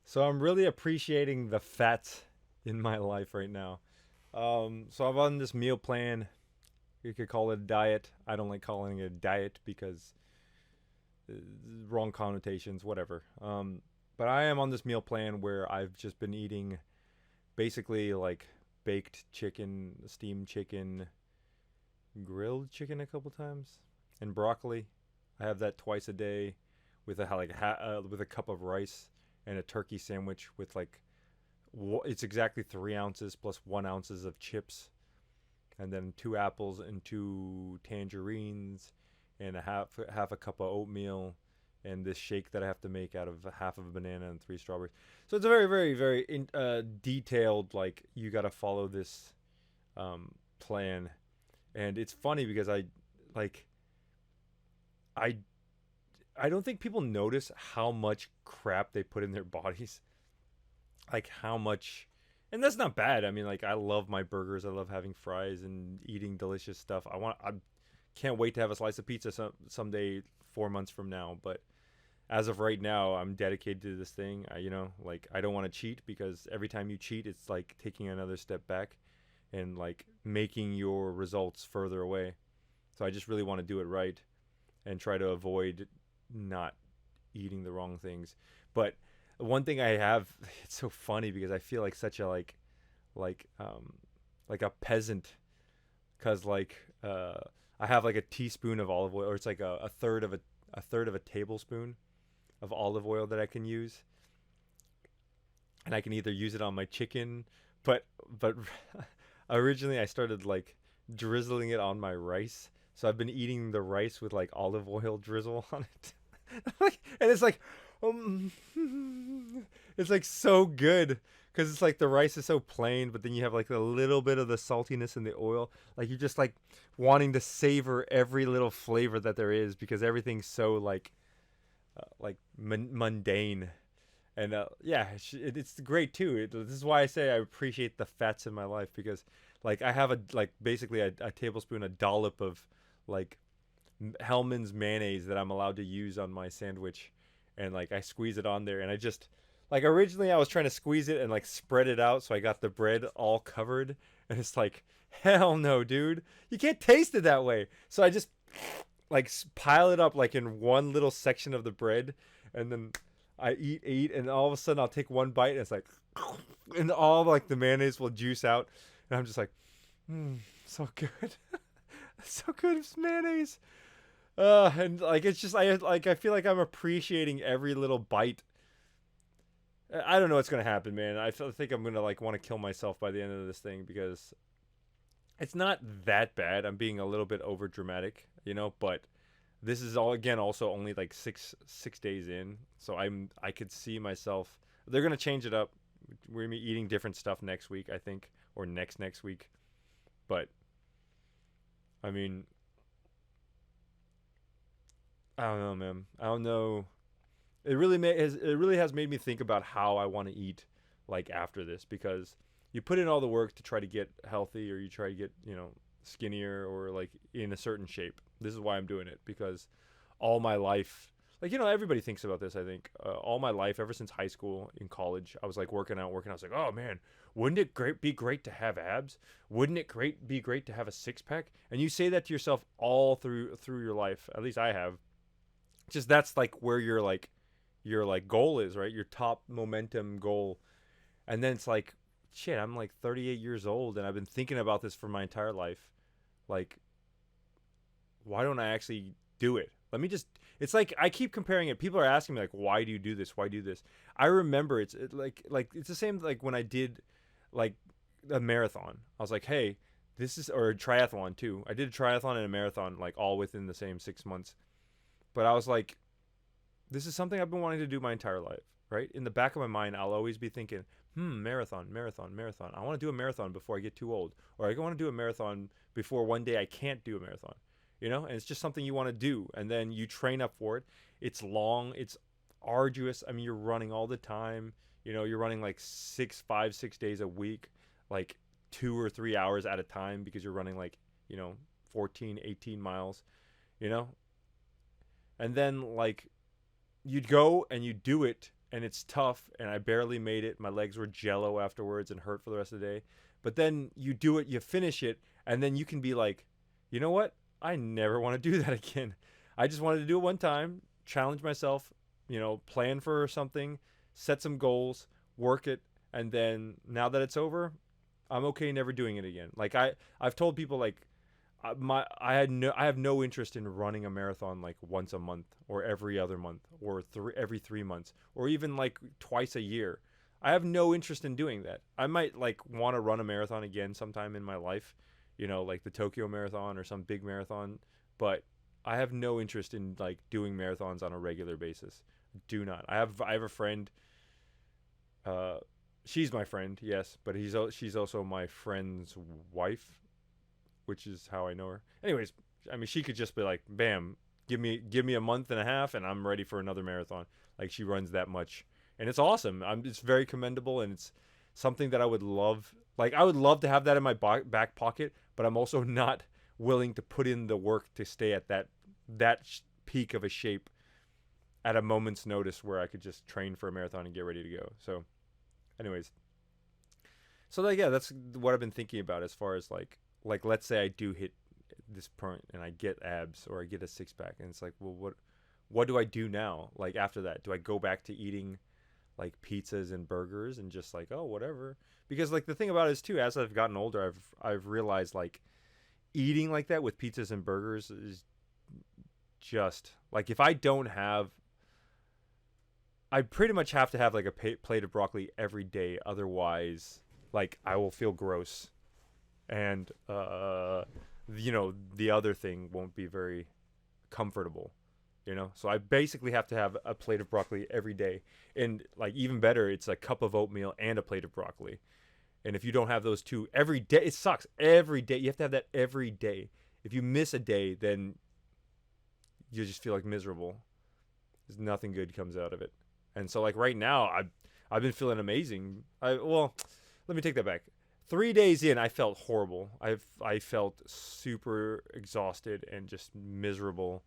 So I'm really appreciating the fat in my life right now. So I'm on this meal plan. You could call it a diet. I don't like calling it a diet because uh, wrong connotations, whatever. But I am on this meal plan where I've just been eating basically like baked chicken, steamed chicken, grilled chicken a couple times, and broccoli. I have that twice a day with with a cup of rice and a turkey sandwich with like it's exactly 3 ounces plus 1 ounces of chips, and then 2 apples and 2 tangerines, and half a cup of oatmeal, and this shake that I have to make out of half of a banana and 3 strawberries. So it's a very detailed, like you got to follow this plan, and it's funny because like I I don't think people notice how much crap they put in their bodies, like how much. And that's not bad. I mean, like I love my burgers. I love having fries and eating delicious stuff. I can't wait to have a slice of pizza someday 4 months from now. But as of right now, I'm dedicated to this thing. Like I don't want to cheat because every time you cheat, it's like taking another step back and like making your results further away. So I just really want to do it right and try to avoid not eating the wrong things. But one thing I have, it's so funny because I feel like such a like um like a peasant, because I have like a teaspoon of olive oil, or it's like a third of a tablespoon of olive oil that I can use, and I can either use it on my chicken, but originally I started like drizzling it on my rice. So I've been eating the rice with like olive oil drizzle on it. And it's like, um, it's like so good because it's like the rice is so plain, but then you have like a little bit of the saltiness in the oil. Like you're just like wanting to savor every little flavor that there is because everything's so mundane. And yeah, it's great too. This is why I say I appreciate the fats in my life because like I have basically a tablespoon, a dollop of like Hellman's mayonnaise that I'm allowed to use on my sandwich, and like I squeeze it on there, and I just like originally I was trying to squeeze it and like spread it out so I got the bread all covered, and it's like hell no, dude, you can't taste it that way. So I just like pile it up like in one little section of the bread, and then I eat, and all of a sudden I'll take one bite, and it's like, and all like the mayonnaise will juice out, and I'm just like, so good, so good, it's mayonnaise. And like it's just I feel like I'm appreciating every little bite. I don't know what's gonna happen, man. Think I'm gonna like want to kill myself by the end of this thing because it's not that bad. I'm being a little bit over dramatic, but this is all again also only like six days in, so I could see myself. They're gonna change it up. We're gonna be eating different stuff next week, I think, or next week. But I mean, I don't know, man. I don't know. It really has made me think about how I want to eat like after this, because you put in all the work to try to get healthy, or you try to get skinnier, or like in a certain shape. This is why I'm doing it, because all my life, like everybody thinks about this, I think, all my life ever since high school, in college, I was like working. I was like, oh man, wouldn't it be great to have abs? Wouldn't it be great to have a six pack? And you say that to yourself all through your life. At least I have. Just that's like where your goal is, right? Your top momentum goal. And then it's like, shit, I'm like 38 years old and I've been thinking about this for my entire life. Like, why don't I actually do it? Let me just. It's like I keep comparing it. People are asking me like, why do you do this? Why do this? I remember like it's the same like when I did like a marathon. I was like, hey, this is, or a triathlon too. I did a triathlon and a marathon like all within the same 6 months. But I was like, this is something I've been wanting to do my entire life, right? In the back of my mind, I'll always be thinking, marathon. I want to do a marathon before I get too old. Or I want to do a marathon before one day I can't do a marathon. And it's just something you want to do. And then you train up for it. It's long, it's arduous. I mean, you're running all the time. You're running like 6 days a week, like 2 or 3 hours at a time, because you're running like, 14, 18 miles, you know? And then like you'd go and you do it, and it's tough, and I barely made it. My legs were jello afterwards and hurt for the rest of the day. But then you do it, you finish it, and then you can be like, you know what? I never want to do that again. I just wanted to do it one time, challenge myself, plan for something, set some goals, work it, and then now that it's over, I'm okay never doing it again. Like I've told people like I have no interest in running a marathon like once a month or every other month or every 3 months or even like twice a year. I have no interest in doing that. I might like want to run a marathon again sometime in my life, like the Tokyo Marathon or some big marathon, but I have no interest in like doing marathons on a regular basis. Do not. I have a friend. Uh, she's my friend, yes, but she's also my friend's wife, which is how I know her. Anyways, I mean, she could just be like, "Bam, give me a month and a half, and I'm ready for another marathon." Like she runs that much, and it's awesome. It's very commendable, and it's something that I would love. Like I would love to have that in my back pocket, but I'm also not willing to put in the work to stay at that peak of a shape at a moment's notice where I could just train for a marathon and get ready to go. So, anyways, so like yeah, that's what I've been thinking about as far as like let's say I do hit this point and I get abs or I get a six pack, and it's like, well, what do I do now? Like after that, do I go back to eating like pizzas and burgers and just like, oh, whatever? Because like the thing about it is too, as I've gotten older, I've realized like eating like that with pizzas and burgers is just like, if I don't have, I pretty much have to have like a plate of broccoli every day, otherwise like I will feel gross, and the other thing won't be very comfortable, so I basically have to have a plate of broccoli every day, and like even better, it's a cup of oatmeal and a plate of broccoli. And if you don't have those two every day, it sucks. Every day you have to have that every day. If you miss a day, then you just feel like miserable. There's nothing good comes out of it. And so like right now, I've been feeling amazing. Well, let me take that back. 3 days in, I felt horrible. I felt super exhausted and just miserable.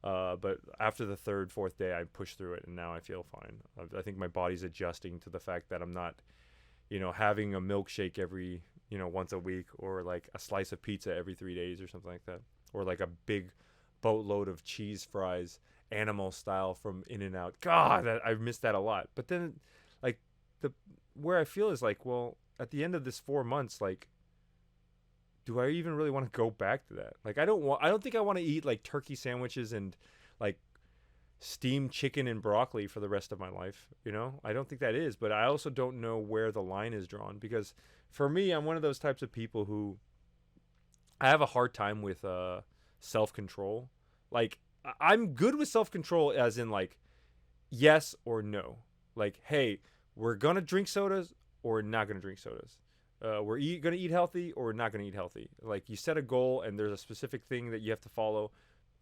But after the third, fourth day, I pushed through it, and now I feel fine. I think my body's adjusting to the fact that I'm not, having a milkshake every, once a week, or like a slice of pizza every 3 days or something like that, or like a big boatload of cheese fries, animal style from In-N-Out. God, I missed that a lot. But then, like where I feel is like, well, at the end of this 4 months, like, do I even really want to go back to that? Like, I don't think I want to eat like turkey sandwiches and like steamed chicken and broccoli for the rest of my life. I don't think that is, but I also don't know where the line is drawn, because for me, I'm one of those types of people who I have a hard time with self-control. Like, I'm good with self-control as in like yes or no. Like, hey, we're gonna drink sodas or we're not gonna drink sodas. We're gonna eat healthy or we're not gonna eat healthy. Like, you set a goal and there's a specific thing that you have to follow.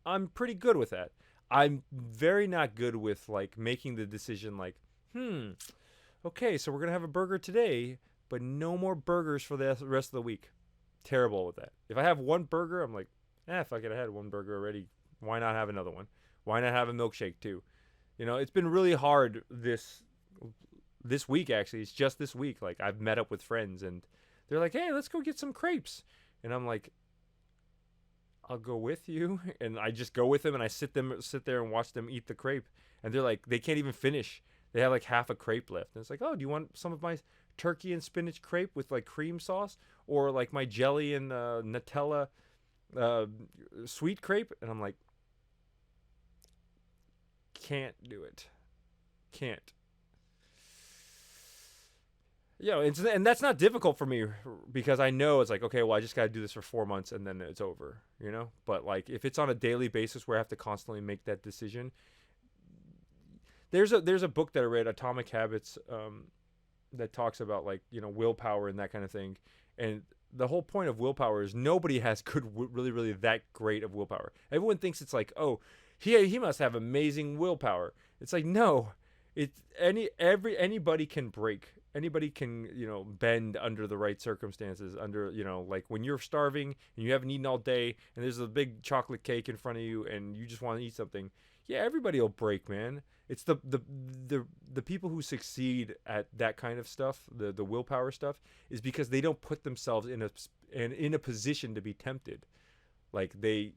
I'm pretty good with that. I'm very not good with like making the decision like, okay, so we're gonna have a burger today, but no more burgers for the rest of the week. Terrible with that. If I have one burger, I'm like, fuck it, I had one burger already. Why not have another one? Why not have a milkshake too? It's been really hard this week, actually. It's just this week. Like, I've met up with friends and they're like, hey, let's go get some crepes. And I'm like, I'll go with you. And I just go with them and I sit there and watch them eat the crepe. And they're like, they can't even finish. They have like half a crepe left. And it's like, oh, do you want some of my turkey and spinach crepe with like cream sauce, or like my jelly and Nutella sweet crepe? And I'm like, can't do it. Can't. And that's not difficult for me, because I know it's like, okay, well, I just got to do this for 4 months and then it's over, But like, if it's on a daily basis where I have to constantly make that decision, there's a book that I read, Atomic Habits, that talks about like, willpower and that kind of thing. And the whole point of willpower is nobody has really that great of willpower. Everyone thinks it's like, oh, he must have amazing willpower. It's like, no, it's anybody can break. Anybody can, bend under the right circumstances, under, like when you're starving and you haven't eaten all day and there's a big chocolate cake in front of you and you just want to eat something. Yeah, everybody will break, man. It's the the people who succeed at that kind of stuff, the willpower stuff, is because they don't put themselves in a position to be tempted. Like you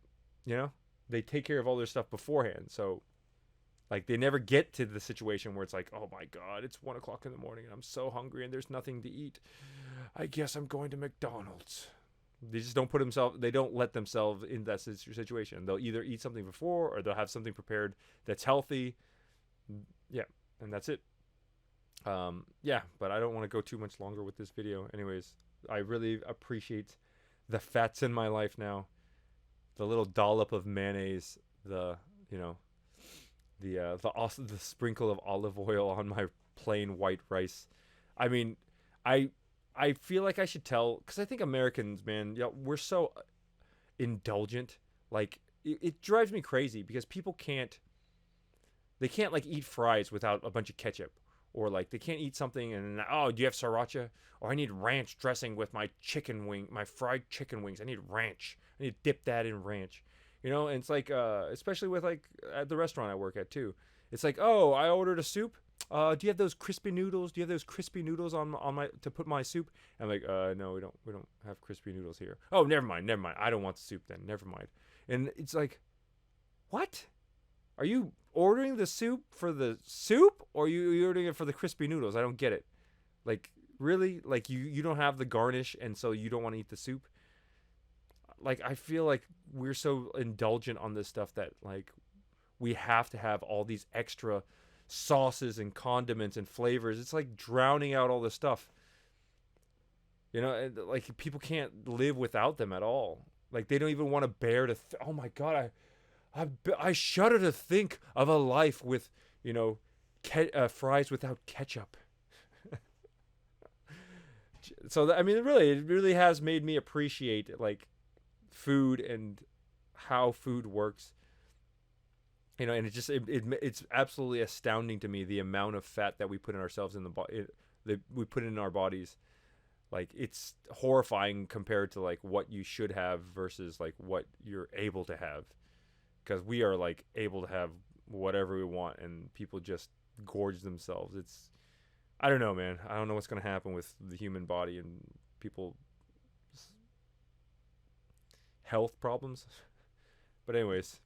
know, they take care of all their stuff beforehand. So like they never get to the situation where it's like, oh my god, it's 1 o'clock in the morning and I'm so hungry and there's nothing to eat. I guess I'm going to McDonald's. They just don't put themselves. They don't let themselves in that situation. They'll either eat something before or they'll have something prepared that's healthy. Yeah, and that's it. Yeah, but I don't want to go too much longer with this video. Anyways, I really appreciate the fats in my life now. The little dollop of mayonnaise, the the sprinkle of olive oil on my plain white rice. I mean, I feel like I should tell, because I think Americans, man, we're so indulgent. Like it drives me crazy because people can't like eat fries without a bunch of ketchup, or like they can't eat something and, oh, do you have sriracha? Or I need ranch dressing with my my fried chicken wings. I need ranch. I need to dip that in ranch. And it's like, especially with like at the restaurant I work at too. It's like, oh, I ordered a soup. Do you have those crispy noodles? Do you have those crispy noodles on my to put my soup? And I'm like, no, we don't have crispy noodles here. Oh, never mind. I don't want the soup then. Never mind. And it's like, what? Are you ordering the soup for the soup, or are you ordering it for the crispy noodles? I don't get it. Like, really? Like you don't have the garnish, and so you don't want to eat the soup? Like, I feel like we're so indulgent on this stuff that like we have to have all these extra sauces and condiments and flavors. It's like drowning out all the stuff. Like people can't live without them at all. Like they don't even want to bear to. Oh my god, I shudder to think of a life with fries without ketchup. So I mean, it really has made me appreciate like food and how food works. And it's absolutely astounding to me the amount of fat that we put in ourselves in the body, that we put in our bodies. Like it's horrifying compared to like what you should have versus like what you're able to have, because we are like able to have whatever we want and people just gorge themselves. I don't know, man. I don't know what's going to happen with the human body and people's health problems. But anyways,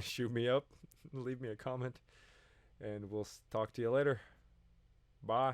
shoot me up, leave me a comment, and we'll talk to you later. Bye.